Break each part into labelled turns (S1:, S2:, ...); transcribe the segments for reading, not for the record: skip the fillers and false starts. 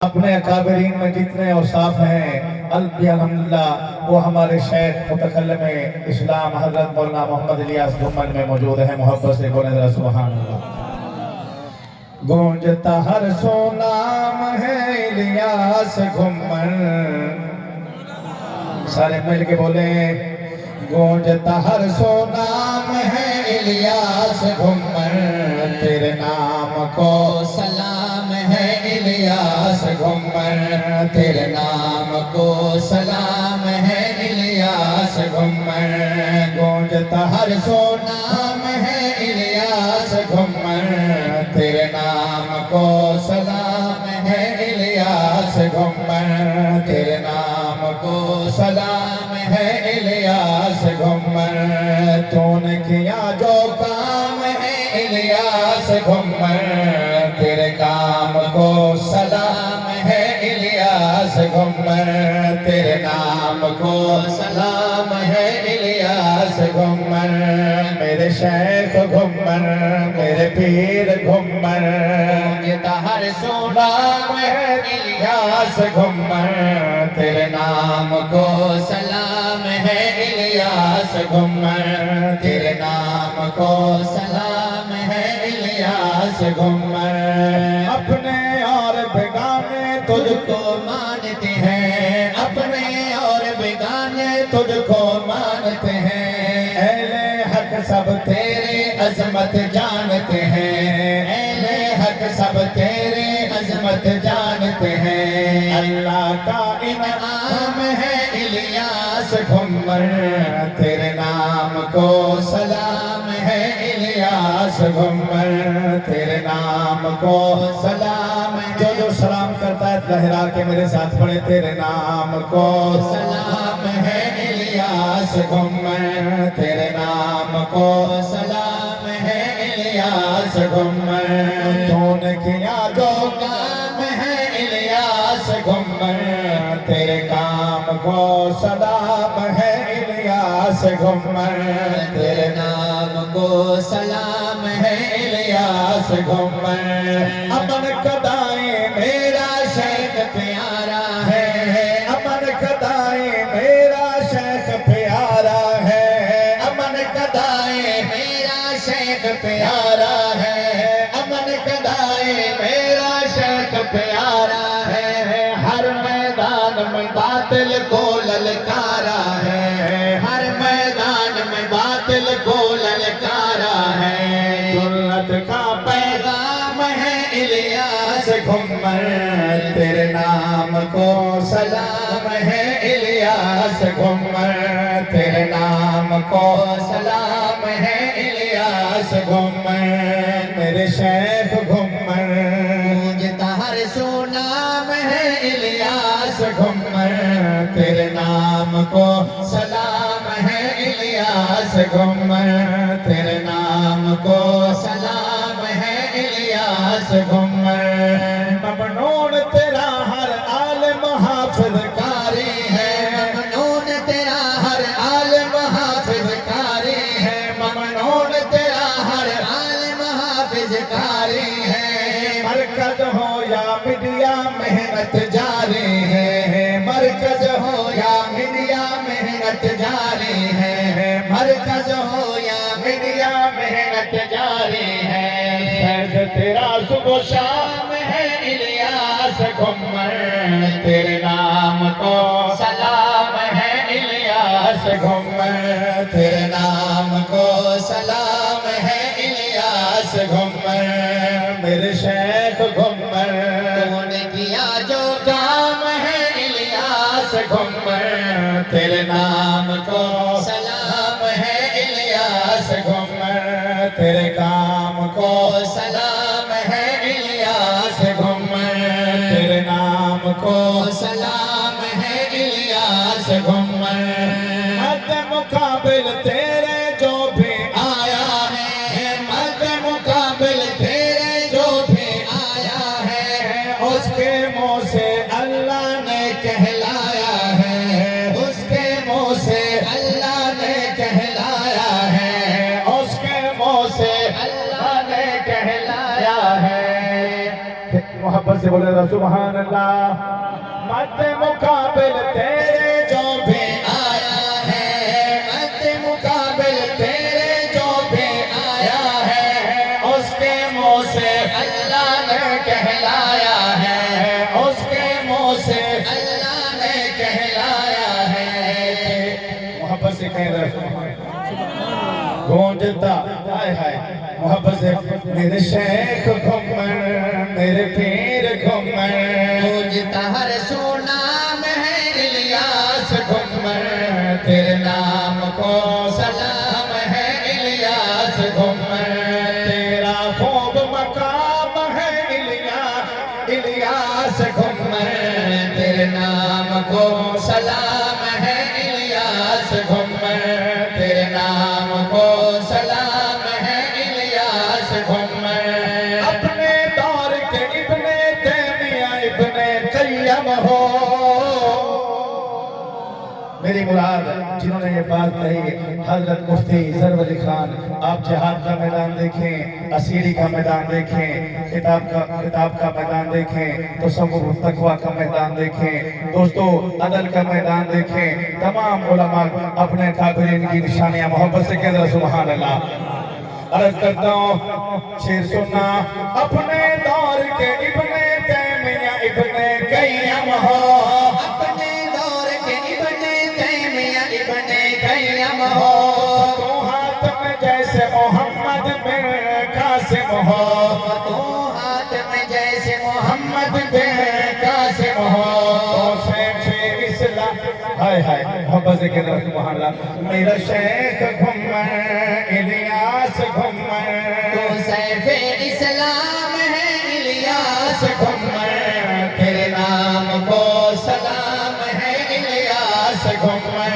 S1: اپنے اکابرین میں جتنے اوصاف ہیں الحمدللہ وہ ہمارے شیخ متکلم اسلام حضرت مولانا محمد الیاس گھمن میں موجود ہیں. محبت سے بولیں ذرا سبحان اللہ. گونجتا ہر سو نام ہے الیاس گھمن. سارے مل کے بولیں گونجتا ہر سو نام ہے الیاس گھمن. تیرے نام کو سلام ہے الیاس گھمن. تیرے نام کو سلام ہے الیاس گھمن. گونجتا ہر سو نام ہے الیاس گھمن. تیرے نام کو سلام ہے الیاس گھمن. تیرے نام کو سلام ہے الیاس گھمن. تو نے کیا جو کام ہے الیاس گھمن. تیرے کام کو سلام ہے الیاس گھمن. تیرے نام کو سلام ہے الیاس گھمن. میرے شیخ گھمن میرے پیر گھمن. گونجتا ہر سو نام ہے الیاس گھمن. تیرے نام کو سلام ہے الیاس گھمن. تیرے نام کو سلام ہے الیاس گھمن. اپنے اور بیگانے تجھ کو مانتے ہیں. اپنے اور بیگانے تجھ کو مانتے ہیں. اہل حق سب تیرے عظمت جانتے ہیں. اہل حق سب تیرے عظمت جانتے ہیں. اللہ کا انعام ہے الیاس گھمن. تیرے نام کو سلام ہے الیاس گھمن. تیرے نام کو سلام. جو سلام کرتا ہے لہرا کے میرے ساتھ پڑھے تیرے نام کو سلام ہے الیاس گھمن. تیرے نام کو سلام ہے الیاس گھمن. تو نے کیا جو کام ہے الیاس گھمن. تیرے کام کو سلام ہے الیاس گھمن. تیرے نام کو سلام ہے الیاس گھمن. امن قدائیں میرا شیخ پیارا ہے. امن قدائیں میرا شیخ پیارا ہے. امن قدائیں میرا شیخ پیارا ہے. امن قدائیں میرا شیخ پیارا ہے. ہر میدان میں باطل کو للکارا ہے. ہر میدان میں باطل کو للکارا ہے. جرأت کا پیغام ہے الیاس گھمن. تیرے نام کو سلام ہے الیاس گھمن. تیرے نام کو سلام ہے الیاس گھمن. میرے شیخ گھمن. گونجتا ہر سو نام ہے الیاس گھمن. تیرے نام کو سلام ہے الیاس گھمن. تیرے نام کو سلام ہے الیاس گھمن. ممنون تیرا ہر عالم حافظ کاری ہے. ممنون تیرا ہر عالم حافظ کاری ہے. ممنون تیرا ہر عالم حافظ کاری ہے. مرکز ہو یا میڈیا محنت جاری ہے. مرکز ہو یا میڈیا محنت جاری ہے. مرکز ہو یا میڈیا محنت جاری ہے. فیض تیرا صبح شام ہے الیاس گھمن. تیرے نام کو سلام ہے الیاس گھمن. تیرے نام کو سلام ہے الیاس گھمن. میرے شیخ گھمن. تو نے کیا جو کام ہے الیاس گھمن. تیرے نام کو سلام ہے الیاس گھمن. تیرے کام کو سلام ہے الیاس گھمن. تیرے نام کو سلام ہے الیاس گھمن. مد مقابل تیرے جو بھی آیا ہے. مد مقابل تیرے جو بھی آیا ہے. اس کے منہ سے اللہ نے کہلایا ہے. اس کے منہ سے اللہ نے کہلایا ہے. اس کے منہ سے اللہ نے کہلایا ہے. محبت محبت سے بولے ذرا سبحان اللہ. مد مقابل تیرے جو بھی آیا ہے، مد مقابل تیرے جو بھی آیا ہے، اس کے منہ سے اللہ نے کہلایا ہے، اس کے منہ سے اللہ نے کہلایا ہے. محبت سے کہیں ذرا سبحان اللہ. گونجتا ہائے ہائے محبت سے میرے شیخ گھومر، میرے پیر گھومر، گونجتا ہر سونا میں الیاس گھومر، تیرے نام کو سلام ہے الیاس گھومر، تیرا خوب مقام ہے الیاس گھومر، تیرے نام کو سلام ہے الیاس گھومر، تیرے نام کو سلام ہے الیاس گھومر. اپنے دور کے ابن تیمیہ ابن قیم ہو. میری مراد جنہوں نے یہ بات کہی حضرت مفتی ظفر علی خان. آپ جہاد کا میدان دیکھیں، اسیری کا میدان دیکھیں، کتاب کا میدان دیکھیں، تصوف و تقویٰ کا میدان دیکھیں، دوستو عدل کا میدان دیکھیں. تمام علماء اپنے کابرین کی نشانیاں. محبت سے کہہ دو سبحان اللہ. عرض کرتا ہوں شیر سننا. اپنے دور کے ابن تیمیہ ابن قیم ہو، اپنے دور کے ابن تیمیہ ابن قیم ہو، تو ہاتھ میں جیسے محمد بن قاسم ہو، تو ہاتھ میں جیسے محمد بن قاسم ہو، تو سیف اسلام. ہائے ہائے محبت سے کہہ دو سبحان اللہ. میرا شیخ گھومر الیاس گھومر، تو سیف اسلام ہے الیاس گھومر، تیرے نام کو سلام ہے الیاس گھومر،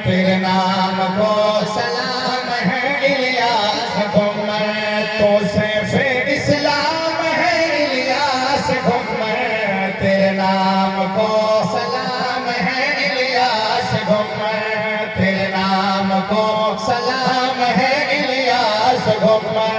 S1: تیرے نام کو سلام ہے الیاس گھومر، تو سیف اسلام ہے الیاس گھومر، تیرے نام کو سلام ہے الیاس گھومر، تیرے نام کو سلام ہے الیاس گھومر.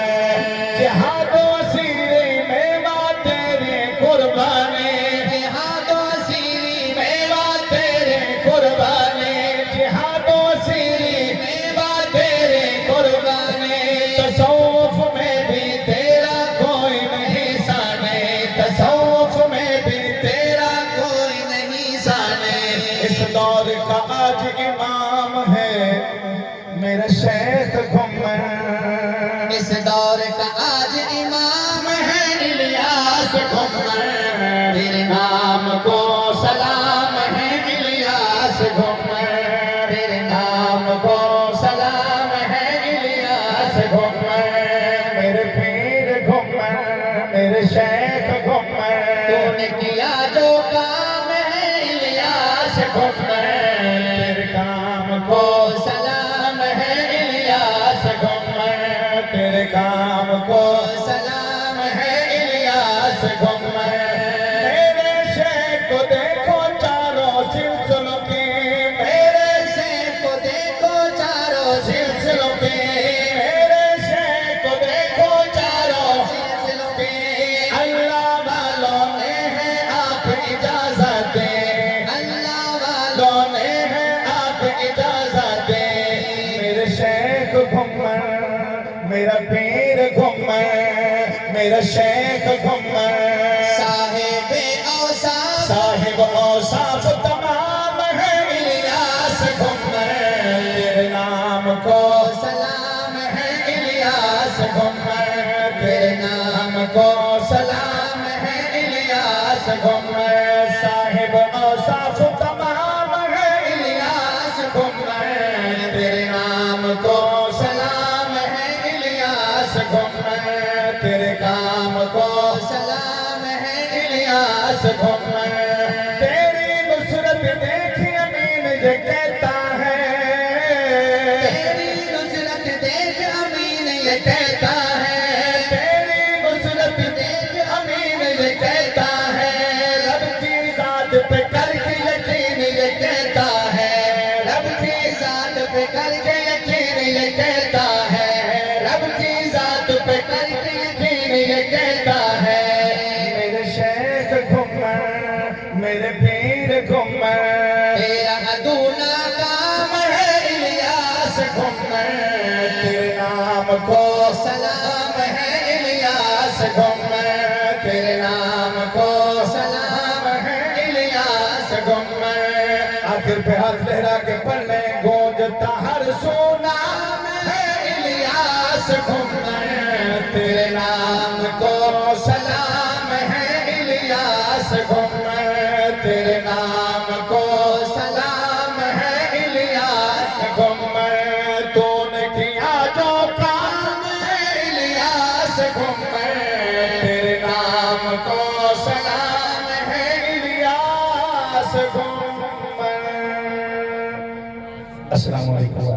S1: جہاد و اسیری میوہ تیرے قربانی، جہاد و اسیری میوہ تیرے قربانی، جہاد و اسیری میوہ تیرے قربانی. تصوف میں بھی تیرا کوئی نہیں سانے، تصوف میں بھی تیرا کوئی نہیں سانے. اس دور کا آج امام ہے میرا شیخ گھومر، اس دور کا آج امام ہے الیاس گھومر، تیرے نام کو سلام ہے الیاس گھومر، تیرے نام کو سلام ہے الیاس گھومر. میرے پیر گھومر، میرے شیخ گھومر، تو نے کیا جو کام ہے الیاس گھومر، تیرے کام کو سلام ہے الیاس گھومر، تیرے کام کو سلام ہے الیاس گھومر. میرے شیخ کو دیکھو چاروں سلسلوں کی، میرے شیخ کو دیکھو چاروں سلسلوں کی، میرے شیخ کو دیکھو چاروں سلسلوں کی. اللہ والوں نے ہے آپ اجازت دیں، اللہ والوں نے ہے آپ اجازت دیں. میرے شیخ گھومر، میرا پیر گھومر، میرا شیخ گھومر، صاحب اوصاف، صاحب اوصاف تمام ہے الیاس گھومر، تیرے نام کو سلام ہے الیاس گھومر، تیرے نام کو سلام ہے الیاس گھومر. صاحب اوصاف تمام ہے الیاس گھومر، تیرے نام کو سلام ہے الیاس گھومر، تیرے کام کو سلام ہے الیاس گھومر. تیری نصرت دیکھی امین یہ کہتا ہے، تیری نصرت دیکھ امین یہ کہتا ہے، تیری نصرت دیکھ امین یہ کہتا ہے. رب کی ذات پہ کر کے یقین یہ کہتا ہے، رب کی ذات پہ کر کے یقین یہ کہتا ہے، رب کی ذات پہ کر کے یقین یہ کہتا ہے. میرے شیخ میرے پیر گھومر
S2: تیرا ادونا کام ہے الیاس
S1: گھومر تیرے نام کو
S2: سلام ہے الیاس
S1: گھومر تیرے نام کو
S2: سلام ہے الیاس
S1: گھومر آخر پہ ہاتھ لہرا کے پڑھنے گونجتا ہر سونا ہے الیاس گھومر تیرے نام کو سلام ہے الیاس گھومر تیرے نام کو
S2: سلام ہے الیاس
S1: گھومر تو نے کیا جو کام ہے الیاس گھومر تیرے نام کو سلام ہے الیاس گھومر۔ السلام علیکم